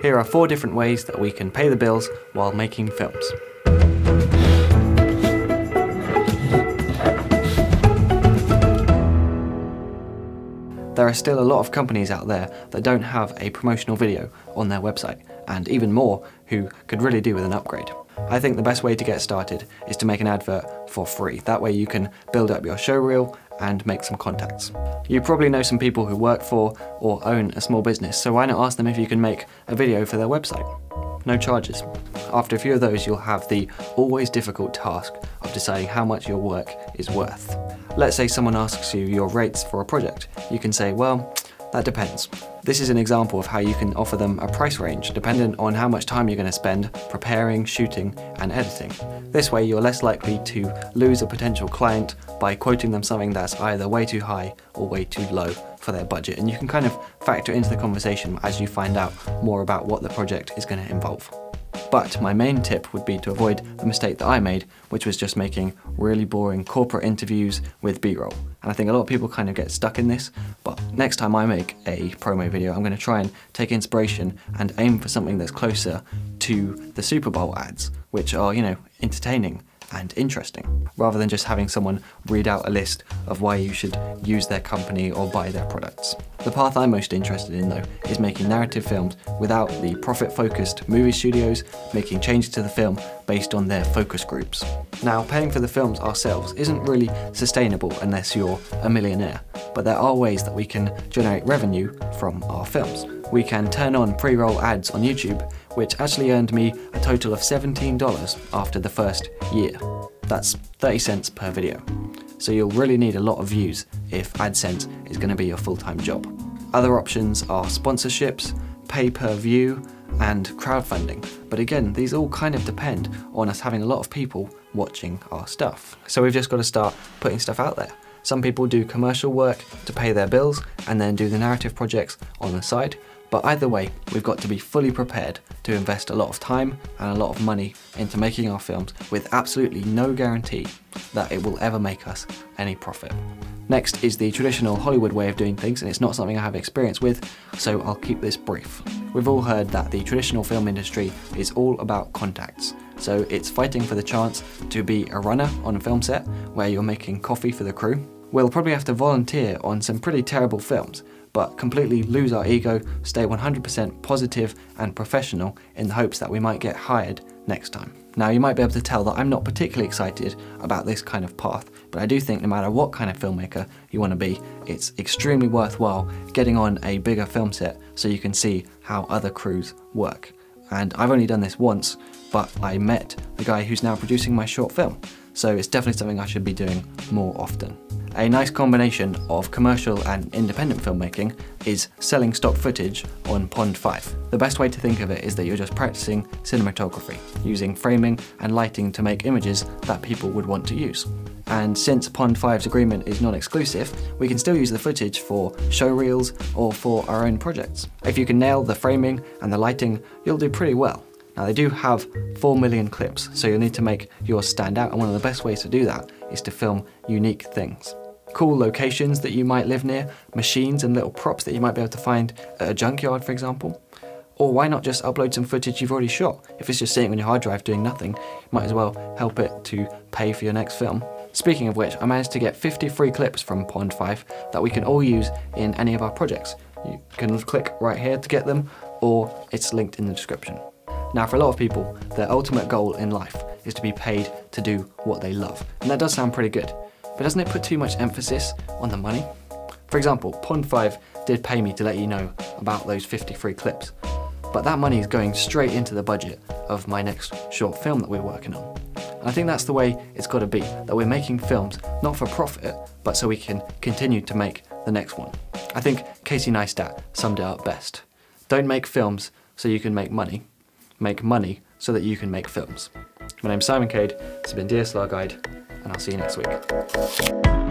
Here are 4 different ways that we can pay the bills while making films. There are still a lot of companies out there that don't have a promotional video on their website, and even more who could really do with an upgrade. I think the best way to get started is to make an advert for free. That way you can build up your showreel and make some contacts. You probably know some people who work for or own a small business, so why not ask them if you can make a video for their website? No charges. After a few of those, you'll have the always difficult task of deciding how much your work is worth. Let's say someone asks you your rates for a project. You can say, well, that depends. This is an example of how you can offer them a price range dependent on how much time you're going to spend preparing, shooting, and editing. This way you're less likely to lose a potential client by quoting them something that's either way too high or way too low for their budget, and you can kind of factor into the conversation as you find out more about what the project is going to involve. But my main tip would be to avoid the mistake that I made, which was just making really boring corporate interviews with B-roll. And I think a lot of people kind of get stuck in this, but next time I make a promo video, I'm going to try and take inspiration and aim for something that's closer to the Super Bowl ads, which are, you know, entertaining and interesting, rather than just having someone read out a list of why you should use their company or buy their products. The path I'm most interested in though is making narrative films without the profit-focused movie studios making changes to the film based on their focus groups. Now, paying for the films ourselves isn't really sustainable unless you're a millionaire, but there are ways that we can generate revenue from our films. We can turn on pre-roll ads on YouTube, which actually earned me a total of $17 after the first year. That's 30 cents per video. So you'll really need a lot of views if AdSense is going to be your full-time job. Other options are sponsorships, pay-per-view, and crowdfunding. But again, these all kind of depend on us having a lot of people watching our stuff. So we've just got to start putting stuff out there. Some people do commercial work to pay their bills and then do the narrative projects on the side. But either way, we've got to be fully prepared to invest a lot of time and a lot of money into making our films with absolutely no guarantee that it will ever make us any profit. Next is the traditional Hollywood way of doing things, and it's not something I have experience with, so I'll keep this brief. We've all heard that the traditional film industry is all about contacts. So it's fighting for the chance to be a runner on a film set where you're making coffee for the crew. We'll probably have to volunteer on some pretty terrible films, but completely lose our ego, stay 100% positive and professional in the hopes that we might get hired next time. Now, you might be able to tell that I'm not particularly excited about this kind of path, but I do think no matter what kind of filmmaker you want to be, it's extremely worthwhile getting on a bigger film set so you can see how other crews work. And I've only done this once, but I met the guy who's now producing my short film, so it's definitely something I should be doing more often. A nice combination of commercial and independent filmmaking is selling stock footage on Pond 5. The best way to think of it is that you're just practicing cinematography, using framing and lighting to make images that people would want to use. And since Pond 5's agreement is non-exclusive, we can still use the footage for showreels or for our own projects. If you can nail the framing and the lighting, you'll do pretty well. Now, they do have 4 million clips, so you'll need to make yours stand out, and one of the best ways to do that is to film unique things. Cool locations that you might live near, machines and little props that you might be able to find at a junkyard, for example. Or why not just upload some footage you've already shot? If it's just sitting on your hard drive doing nothing, you might as well help it to pay for your next film. Speaking of which, I managed to get 50 free clips from Pond 5 that we can all use in any of our projects. You can click right here to get them, or it's linked in the description. Now, for a lot of people, their ultimate goal in life is to be paid to do what they love. And that does sound pretty good, but doesn't it put too much emphasis on the money? For example, Pond 5 did pay me to let you know about those 50 free clips, but that money is going straight into the budget of my next short film that we're working on. And I think that's the way it's got to be, that we're making films not for profit, but so we can continue to make the next one. I think Casey Neistat summed it up best. Don't make films so you can make money money so that you can make films. My name's Simon Cade, this has been DSLR Guide, and I'll see you next week.